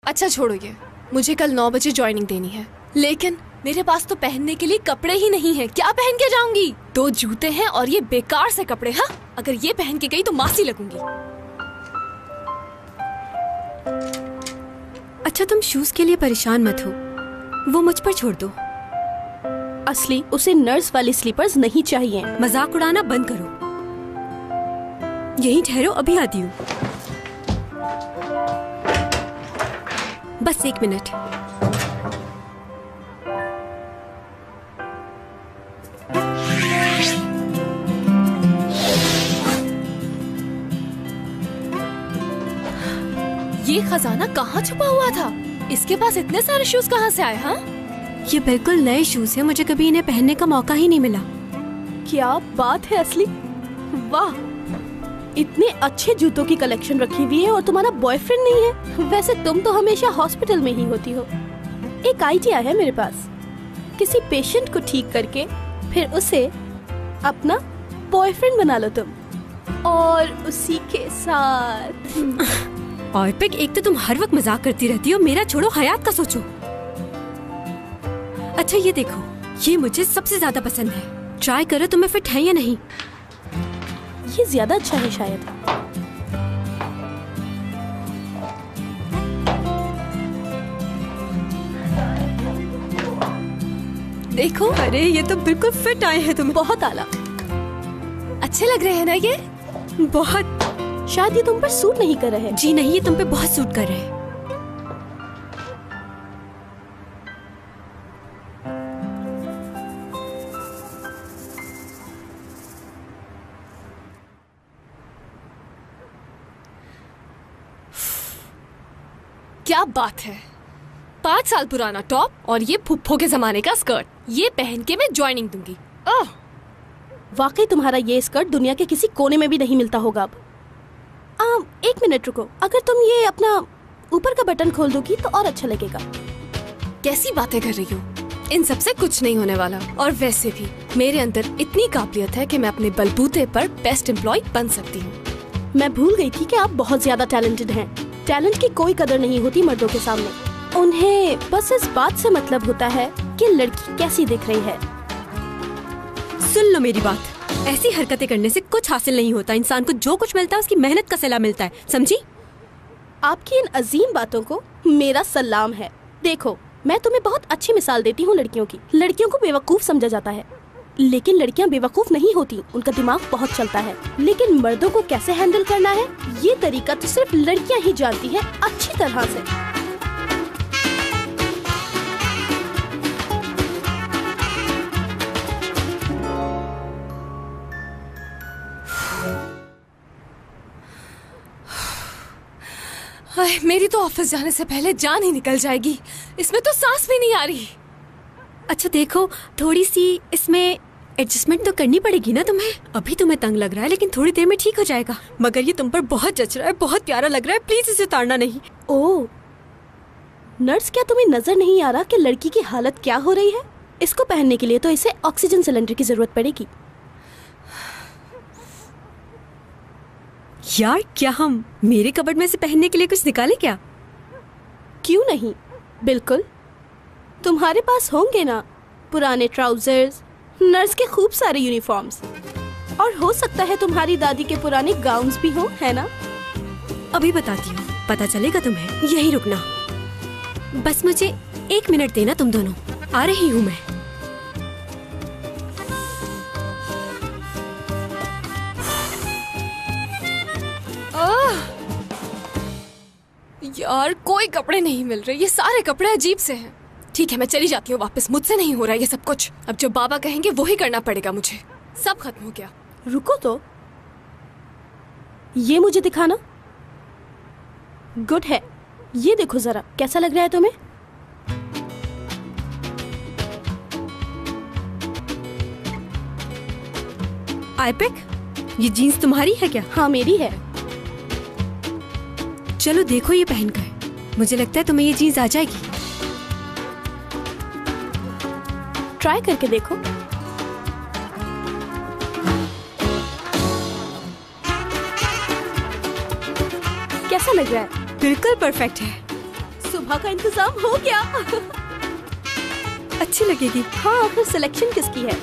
अच्छा छोड़ो ये, मुझे कल 9 बजे ज्वाइनिंग देनी है, लेकिन मेरे पास तो पहनने के लिए कपड़े ही नहीं है। क्या पहन के जाऊंगी? 2 जूते हैं और ये बेकार से कपड़े। हाँ, अगर ये पहन के गई तो मासी लगूंगी। अच्छा तुम शूज के लिए परेशान मत हो, वो मुझ पर छोड़ दो। असली उसे नर्स वाली स्लीपर्स नहीं चाहिए। मजाक उड़ाना बंद करो। यहीं ठहरो, अभी आती हूँ। बस 1 मिनट। ये खजाना कहाँ छुपा हुआ था? इसके पास इतने सारे शूज कहाँ से आए? हाँ, ये बिल्कुल नए शूज हैं, मुझे कभी इन्हें पहनने का मौका ही नहीं मिला। क्या बात है असली, वाह, इतने अच्छे जूतों की कलेक्शन रखी हुई है और तुम्हारा बॉयफ्रेंड नहीं है। वैसे तुम तो हमेशा हॉस्पिटल में ही होती हो। एक आइडिया है मेरे पास, किसी पेशेंट को ठीक करके फिर उसे अपना बॉयफ्रेंड बना लो तुम, और उसी के साथ। ऑर्पिक, एक तो तुम हर वक्त मजाक करती रहती हो, मेरा छोड़ो, हयात का सोचो। अच्छा ये देखो, ये मुझे सबसे ज्यादा पसंद है, ट्राई करो तुम्हें फिट है या नहीं। ये ज्यादा अच्छा है शायद। देखो, अरे ये तो बिल्कुल फिट आए हैं तुम्हें। बहुत आला, अच्छे लग रहे हैं ना ये? बहुत। शायद ये तुम पर सूट नहीं कर रहे। जी नहीं, ये तुम पे बहुत सूट कर रहे हैं। क्या बात है, 5 साल पुराना टॉप और ये फुफ्फो के जमाने का स्कर्ट, ये पहन के मैं ज्वाइनिंग दूंगी। वाकई तुम्हारा ये स्कर्ट दुनिया के किसी कोने में भी नहीं मिलता होगा। अब 1 मिनट रुको, अगर तुम ये अपना ऊपर का बटन खोल दोगी तो और अच्छा लगेगा। कैसी बातें कर रही हो, इन सब से कुछ नहीं होने वाला। और वैसे भी मेरे अंदर इतनी काबिलियत है कि मैं अपने बलबूते पर बेस्ट एम्प्लॉय बन सकती हूँ। मैं भूल गई थी कि आप बहुत ज्यादा टैलेंटेड हैं। टैलेंट की कोई कदर नहीं होती मर्दों के सामने, उन्हें बस इस बात से मतलब होता है कि लड़की कैसी दिख रही है। सुन लो मेरी बात, ऐसी हरकतें करने से कुछ हासिल नहीं होता। इंसान को जो कुछ मिलता है उसकी मेहनत का सिला मिलता है, समझी? आपकी इन अजीम बातों को मेरा सलाम है। देखो, मैं तुम्हें बहुत अच्छी मिसाल देती हूँ लड़कियों की। लड़कियों को बेवकूफ समझा जाता है, लेकिन लड़कियाँ बेवकूफ नहीं होती, उनका दिमाग बहुत चलता है। लेकिन मर्दों को कैसे हैंडल करना है, ये तरीका तो सिर्फ लड़कियाँ ही जानती हैं अच्छी तरह से। मेरी तो ऑफिस जाने से पहले जान ही निकल जाएगी, इसमें तो सांस भी नहीं आ रही। अच्छा देखो, थोड़ी सी इसमें एडजस्टमेंट तो करनी पड़ेगी ना तुम्हें। अभी तुम्हें तंग लग रहा है, लेकिन थोड़ी देर में ठीक हो जाएगा। मगर ये तुम पर बहुत जच रहा है, बहुत प्यारा लग रहा है, प्लीज इसे उतारना नहीं। ओह नर्स, क्या तुम्हें नजर नहीं आ रहा कि लड़की की हालत क्या हो रही है? इसको पहनने के लिए तो इसे ऑक्सीजन सिलेंडर की जरूरत पड़ेगी। यार, क्या हम मेरे कबर्ड में से पहनने के लिए कुछ निकाले क्या? क्यों नहीं, बिल्कुल। तुम्हारे पास होंगे ना पुराने ट्राउजर्स, नर्स के खूब सारे यूनिफॉर्म्स, और हो सकता है तुम्हारी दादी के पुराने गाउन्स भी हों, है ना? अभी बताती हूँ, पता चलेगा तुम्हें। यही रुकना, बस मुझे 1 मिनट देना तुम दोनों, आ रही हूँ मैं। यार, कोई कपड़े नहीं मिल रहे, ये सारे कपड़े अजीब से हैं। ठीक है, मैं चली जाती हूँ वापस, मुझसे नहीं हो रहा ये सब कुछ। अब जो बाबा कहेंगे वो ही करना पड़ेगा मुझे। सब खत्म हो गया। रुको तो, ये मुझे दिखाना। गुड है, ये देखो जरा, कैसा लग रहा है तुम्हें? आइपिक, ये जीन्स तुम्हारी है क्या? हाँ मेरी है। चलो देखो ये पहनकर, मुझे लगता है तुम्हें ये जीन्स आ जाएगी। ट्राई करके देखो। कैसा लग रहा है? बिल्कुल परफेक्ट है। सुबह सुबह का इंतजाम हो गया। अच्छी लगेगी। हाँ, आखिर सिलेक्शन किसकी है?